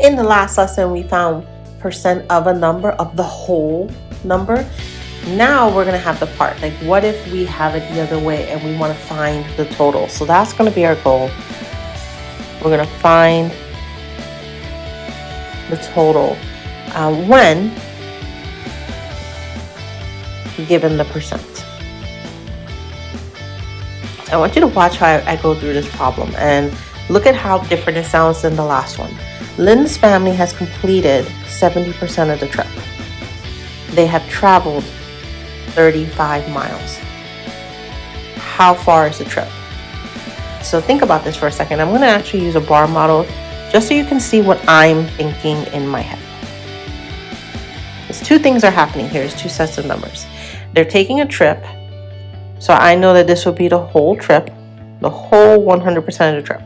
In the last lesson, we found percent of a number, of the whole number. Now we're going to have the part. Like, what if we have it the other way and we want to find the total? So that's going to be our goal. We're going to find the total when given the percent. I want you to watch how I go through this problem and look at how different it sounds than the last one. Lynn's family has completed 70% of the trip. They have traveled 35 miles. How far is the trip? So think about this for a second. I'm going to actually use a bar model just so you can see what I'm thinking in my head. There's two things are happening here. There's two sets of numbers. They're taking a trip. So I know that this would be the whole trip, the whole 100% of the trip.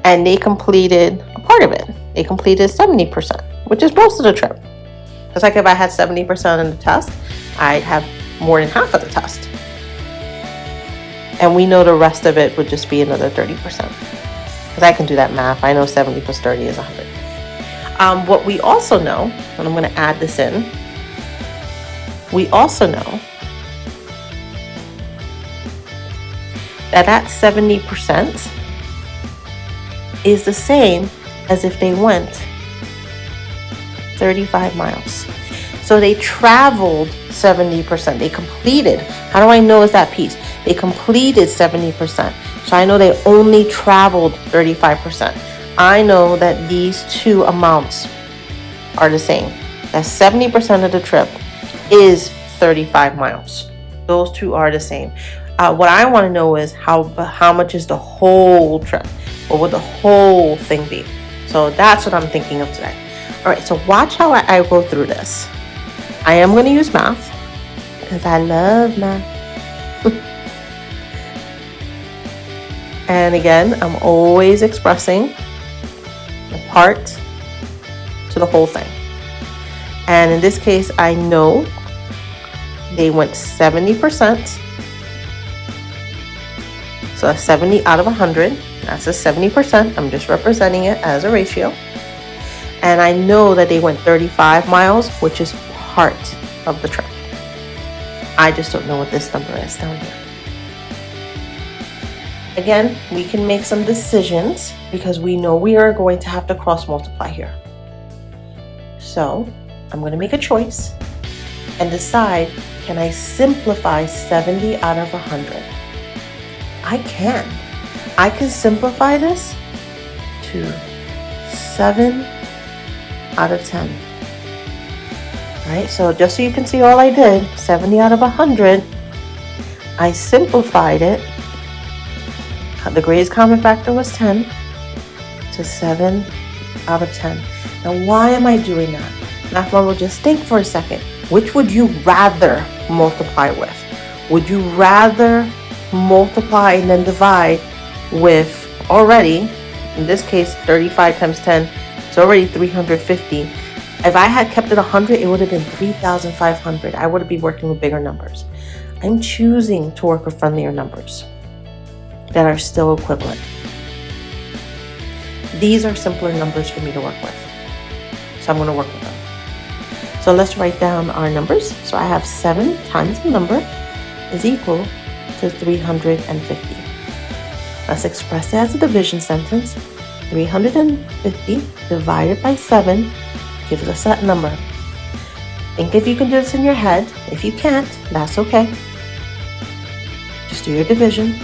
And they completed a part of it. They completed 70%, which is most of the trip. It's like if I had 70% in the test, I'd have more than half of the test. And we know the rest of it would just be another 30%. Because I can do that math. I know 70 plus 30 is 100. What we also know, and I'm going to add this in, we also know that 70% is the same as if they went 35 miles. So they traveled 70%. They completed. How do I know is that piece? They completed 70%. So I know they only traveled 35%. I know that these two amounts are the same. That 70% of the trip is 35 miles. Those two are the same. What I want to know is how much is the whole trip? What would the whole thing be? So that's what I'm thinking of today. All right, so watch how I go through this. I am going to use math because I love math. And again, I'm always expressing the part to the whole thing. And in this case, I know they went 70%. So a 70 out of 100, that's a 70%. I'm just representing it as a ratio. And I know that they went 35 miles, which is part of the trip. I just don't know what this number is down here. Again, we can make some decisions because we know we are going to have to cross multiply here. So I'm going to make a choice and decide, can I simplify 70 out of 100? I can. I can simplify this to 7 out of 10. All right, so just so you can see all I did, 70 out of 100, I simplified it. The greatest common factor was 10 to 7 out of 10. Now, why am I doing that? Math Mom, just think for a second. Which would you rather multiply with? Would you rather multiply and then divide with already, in this case, 35 times 10, it's already 350. If I had kept it 100, it would have been 3,500. I would be working with bigger numbers. I'm choosing to work with friendlier numbers that are still equivalent. These are simpler numbers for me to work with. So I'm going to work with them. So let's write down our numbers. So I have 7 times the number is equal to 350. Let's express it as a division sentence. 350 divided by 7 gives us that number. Think if you can do this in your head. If you can't, that's okay. Just do your division.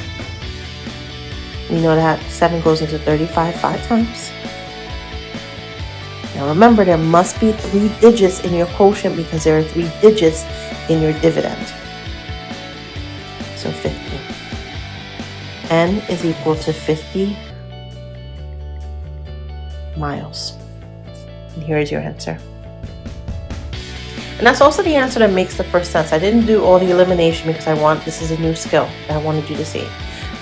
We know that 7 goes into 35 5 times. Now remember, there must be 3 digits in your quotient because there are 3 digits in your dividend. So 50. N is equal to 50 miles. And here is your answer. And that's also the answer that makes the first sense. I didn't do all the elimination because this is a new skill that I wanted you to see.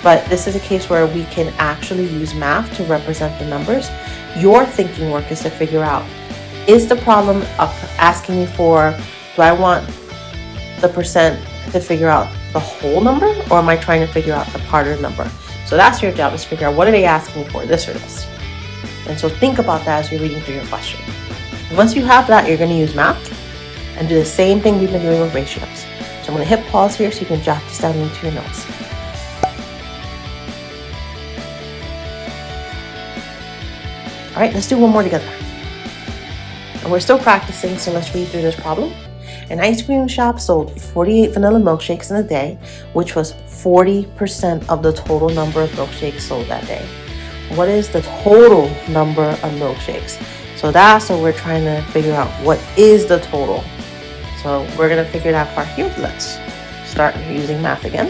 But this is a case where we can actually use math to represent the numbers. Your thinking work is to figure out, is the problem asking me for, do I want the percent to figure out the whole number, or am I trying to figure out the part of the number? So that's your job, is figure out, what are they asking for, this or this? And so think about that as you're reading through your question. Once you have that, you're going to use math and do the same thing we've been doing with ratios. So I'm going to hit pause here so you can jot this down into your notes. All right, let's do one more together. And we're still practicing, so let's read through this problem. An ice cream shop sold 48 vanilla milkshakes in a day, which was 40% of the total number of milkshakes sold that day. What is the total number of milkshakes? So that's what we're trying to figure out. What is the total? So we're going to figure that part here. Let's start using math again.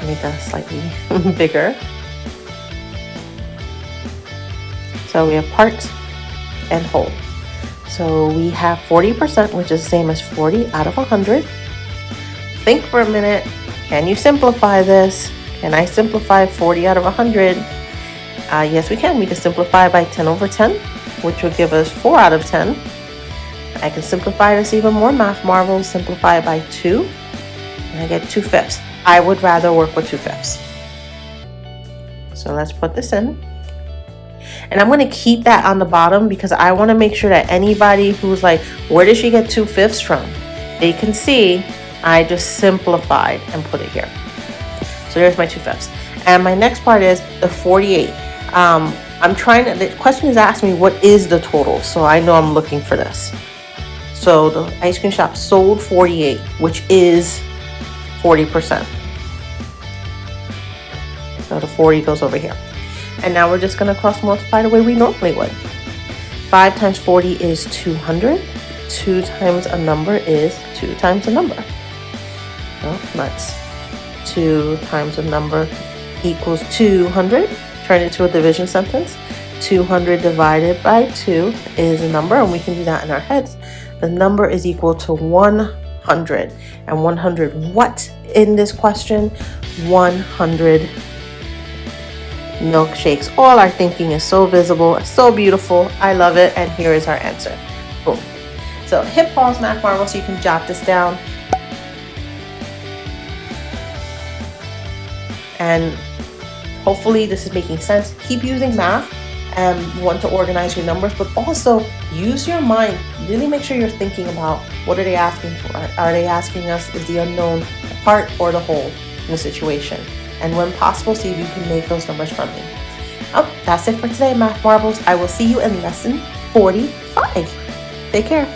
Make that slightly bigger. So we have part and whole. So we have 40%, which is the same as 40 out of 100. Think for a minute. Can you simplify this? Can I simplify 40 out of 100? Yes, we can. We can simplify by 10 over 10, which will give us 4 out of 10. I can simplify this even more, math marvels, simplify it by 2, and I get 2/5. I would rather work with 2/5. So let's put this in. And I'm going to keep that on the bottom because I want to make sure that anybody who's like, where did she get 2/5 from? They can see I just simplified and put it here. So there's my 2/5. And my next part is the 48. The question is asking me what is the total, so I know I'm looking for this. So the ice cream shop sold 48, which is 40%. So the 40 goes over here. And now we're just going to cross multiply the way we normally would. 5 times 40 is 200. 2 times a number is 2 times a number. So that's 2 times a number equals 200. Turn it to a division sentence. 200 divided by 2 is a number, and we can do that in our heads. The number is equal to 100. And 100 what in this question? 100 milkshakes. All our thinking is so visible, so beautiful. I love it. And here is our answer. Boom. So hit pause, Math Marvel, so you can jot this down. And hopefully this is making sense. Keep using math and want to organize your numbers, but also use your mind. Really make sure you're thinking about what are they asking for. Are they asking us, is the unknown the part or the whole in the situation? And when possible, see if you can make those numbers friendly. Oh, that's it for today, Math Marbles. I will see you in lesson 45. Take care.